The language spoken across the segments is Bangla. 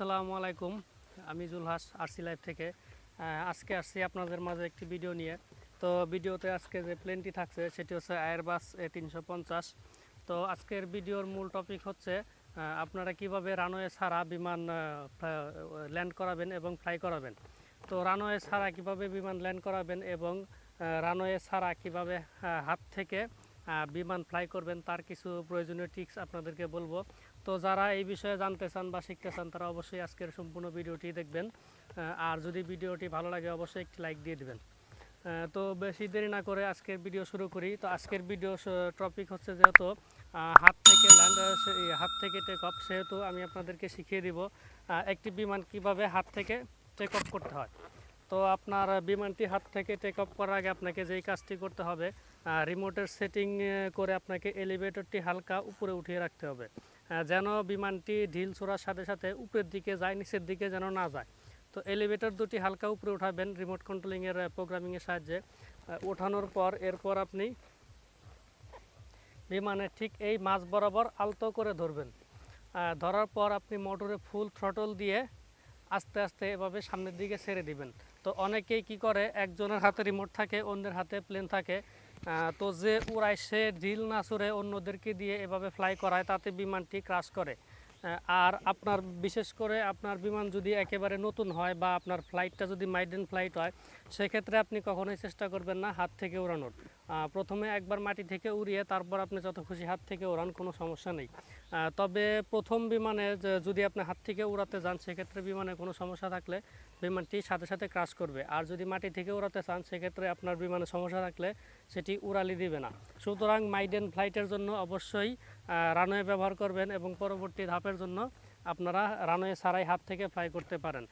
আসসালামু আলাইকুম, আমি জুলহাস আরসি লাইভ থেকে আজকে আসছি আপনাদের মাঝে একটি ভিডিও নিয়ে। তো ভিডিওতে আজকে যে প্লেনটি থাকছে সেটি হচ্ছে এয়ারবাস A350। তো আজকের ভিডিওর মূল টপিক হচ্ছে আপনারা কিভাবে রানওয়ে ছাড়া বিমান ল্যান্ড করাবেন এবং ফ্লাই করাবেন। তো রানওয়ে ছাড়া কিভাবে বিমান ল্যান্ড করাবেন এবং রানওয়ে ছাড়া কিভাবে হাত থেকে বিমান ফ্লাই করবেন তার কিছু প্রয়োজনীয় টিপস আপনাদেরকে বলবো। তো যারা এই বিষয়ে জানতে চান বা শিখতে চান তারা অবশ্যই আজকের সম্পূর্ণ ভিডিওটি দেখবেন। আর যদি ভিডিওটি ভালো লাগে অবশ্যই একটি লাইক দিয়ে দিবেন। তো বেশি দেরি না করে আজকের ভিডিও শুরু করি। তো আজকের ভিডিও টপিক হচ্ছে যেহেতু হাত থেকে ল্যান্ড হাত থেকে টেক অফ, সেহেতু আমি আপনাদেরকে শিখিয়ে দিব একটি বিমান কিভাবে হাত থেকে টেক অফ করতে হয়। তো আপনার বিমানটি হাত থেকে টেক অফ করার আগে আপনাকে যেই কাজটি করতে হবে, রিমোটের সেটিং করে আপনাকে এলিভেটরটি হালকা উপরে উঠিয়ে রাখতে হবে, যেন বিমানটি ঢিল ছোড়ার সাথে সাথে উপরের দিকে যায়, নিচের দিকে যেন না যায়। তো এলিভেটর দুটি হালকা উপরে উঠাবেন রিমোট কন্ট্রোলিংয়ের প্রোগ্রামিংয়ের সাহায্যে। ওঠানোর পর এরপর আপনি বিমানের ঠিক এই মাঝ বরাবর আলতো করে ধরবেন। ধরার পর আপনি মোটরে ফুল থ্রটল দিয়ে আস্তে আস্তে এভাবে সামনের দিকে ছেড়ে দিবেন। তো অনেকেই কি করে, একজনের হাতে রিমোট থাকে, অন্যের হাতে প্লেন থাকে, তো যে উড়ায় সে ড্রিল না ছুড়ে অন্যদেরকে দিয়ে এভাবে ফ্লাই করায়, তাতে বিমানটি ক্রাশ করে। আর আপনার বিশেষ করে আপনার বিমান যদি একেবারে নতুন হয় বা আপনার ফ্লাইটটা যদি মাইডেন ফ্লাইট হয়, সেক্ষেত্রে আপনি কখনোই চেষ্টা করবেন না হাত থেকে উড়ানোর। প্রথমে একবার মাটি থেকে উড়িয়ে তারপর আপনি যত খুশি হাত থেকে উড়ান, কোনো সমস্যা নেই। তবে প্রথম বিমানে যদি আপনি হাত থেকে উড়াতে যান, সেক্ষেত্রে বিমানে কোনো সমস্যা থাকলে বিমানটি সাথে সাথে ক্রাশ করবে। আর যদি মাটি থেকে উড়াতে চান, সেক্ষেত্রে আপনার বিমানে সমস্যা থাকলে সেটি উড়ালি দিবে না। সুতরাং মাইডেন ফ্লাইটের জন্য অবশ্যই রানওয়ে ব্যবহার করবেন এবং পরবর্তী ধাপের জন্য আপনারা রানওয়ে ছাড়াই হাত থেকে ফ্লাই করতে পারেন।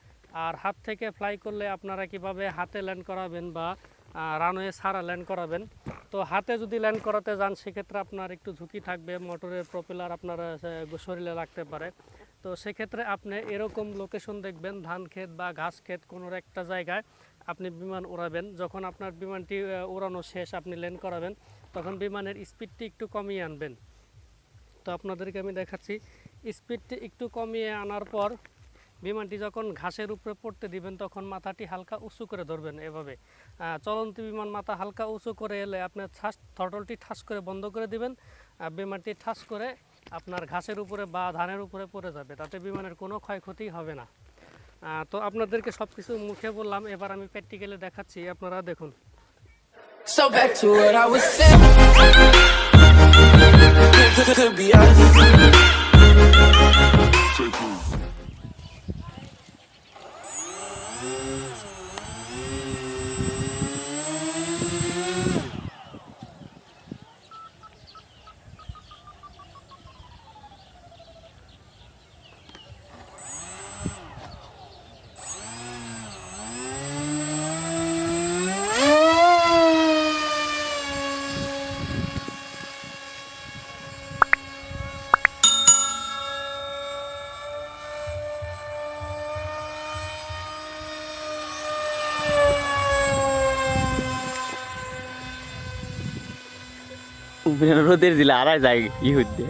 আর হাত থেকে ফ্লাই করলে আপনারা কিভাবে হাতে ল্যান্ড করাবেন বা রানওয়ে ছাড়া ল্যান্ড করাবেন। তো হাতে যদি ল্যান্ড করাতে যান, সেক্ষেত্রে আপনার একটু ঝুঁকি থাকবে, মোটরের প্রপেলার আপনার শরীরে লাগতে পারে। তো সেক্ষেত্রে আপনি এরকম লোকেশন দেখবেন, ধান ক্ষেত বা ঘাস ক্ষেত, কোনো একটা জায়গায় আপনি বিমান উড়াবেন। যখন আপনার বিমানটি উড়ানো শেষ, আপনি ল্যান্ড করাবেন, তখন বিমানের স্পিডটি একটু কমিয়ে আনবেন। তো আপনাদেরকে আমি দেখাচ্ছি, স্পিডটি একটু কমিয়ে আনার পর বিমানটি যখন ঘাসের উপরে পড়তে দিবেন, তখন মাথাটি হালকা উঁচু করে ধরবেন। এভাবে চলন্ত বিমান মাথা হালকা উঁচু করে এলে আপনার থ্রটলটি ঠাস করে বন্ধ করে দিবেন। বিমানটি ঠাস করে আপনার ঘাসের উপরে বা ধানের উপরে পড়ে যাবে, তাতে বিমানের কোনো ক্ষয়ক্ষতি হবে না। তো আপনাদেরকে সব কিছু মুখে বললাম, এবার আমি প্র্যাকটিক্যালি দেখাচ্ছি, আপনারা দেখুন। So back to what I was saying. Could be us. রোদের দিলে আর যায় ই হইতে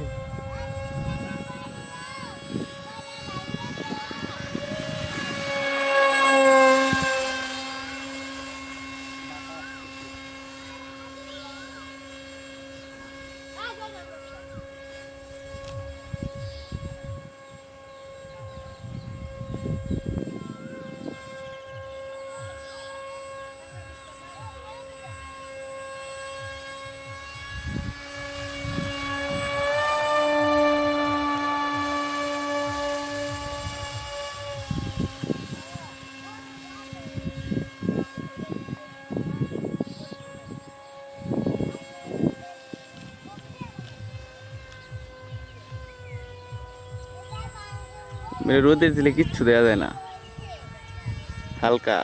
রোদের দিলে কিচ্ছু দেওয়া যায় না, হালকা।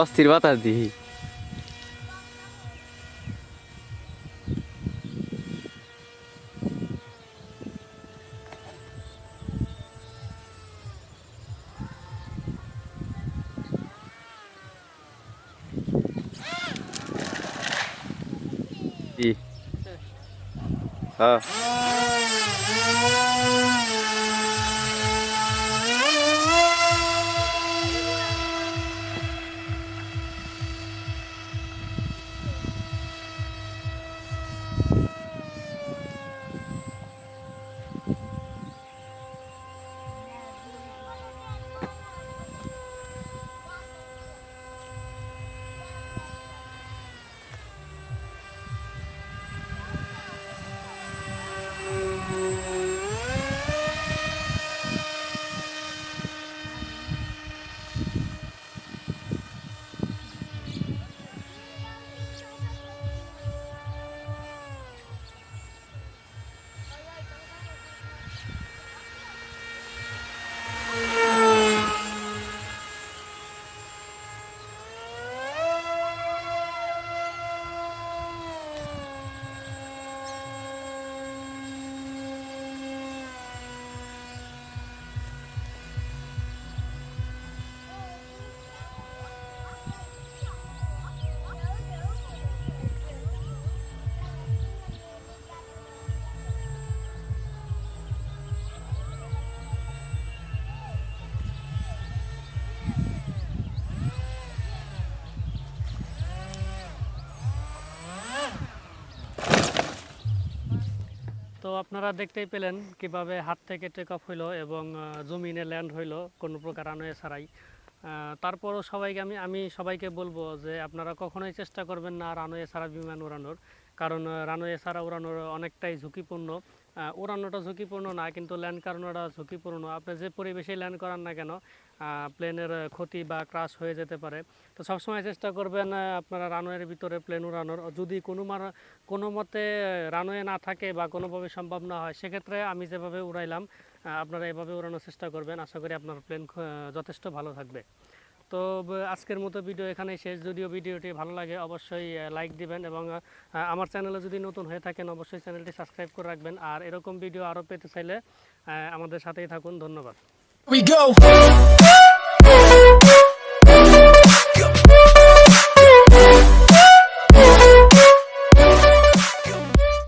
অস্থির বাতাস দিই। জি হ্যাঁ তো আপনারা দেখতেই পেলেন কিভাবে হাত থেকে টেক অফ হইলো এবং জমিনে ল্যান্ড হইলো কোনো প্রকার রানওয়ে ছাড়াই। তারপরও সবাইকে আমি সবাইকে বলবো যে আপনারা কখনোই চেষ্টা করবেন না রানওয়ে ছাড়া বিমান উড়ানোর, কারণ রানওয়ে ছাড়া উড়ানোর অনেকটাই ঝুঁকিপূর্ণ। উড়ানোটা ঝুঁকিপূর্ণ না, কিন্তু ল্যান্ড করানোটা ঝুঁকিপূর্ণ। আপনি যে পরিবেশে ল্যান্ড করান না কেন প্লেনের ক্ষতি বা ক্রাশ হয়ে যেতে পারে। তো সবসময় চেষ্টা করবেন আপনারা রানওয়ের ভিতরে প্লেন উড়ানোর। যদি কোনো মতে রানওয়ে না থাকে বা কোনোভাবে সম্ভব না হয়, সেক্ষেত্রে আমি যেভাবে উড়াইলাম আপনারা এভাবে উড়ানোর চেষ্টা করবেন। আশা করি আপনার প্লেন যথেষ্ট ভালো থাকবে। তো আজকের মতো ভিডিও এখানেই শেষ। যদিও ভিডিওটি ভালো লাগে অবশ্যই লাইক দিবেন, এবং আমার চ্যানেলে যদি নতুন হয়ে থাকেন অবশ্যই চ্যানেলটি সাবস্ক্রাইব করে রাখবেন। আর এরকম ভিডিও আরও পেতে চাইলে আমাদের সাথেই থাকুন। ধন্যবাদ। We go.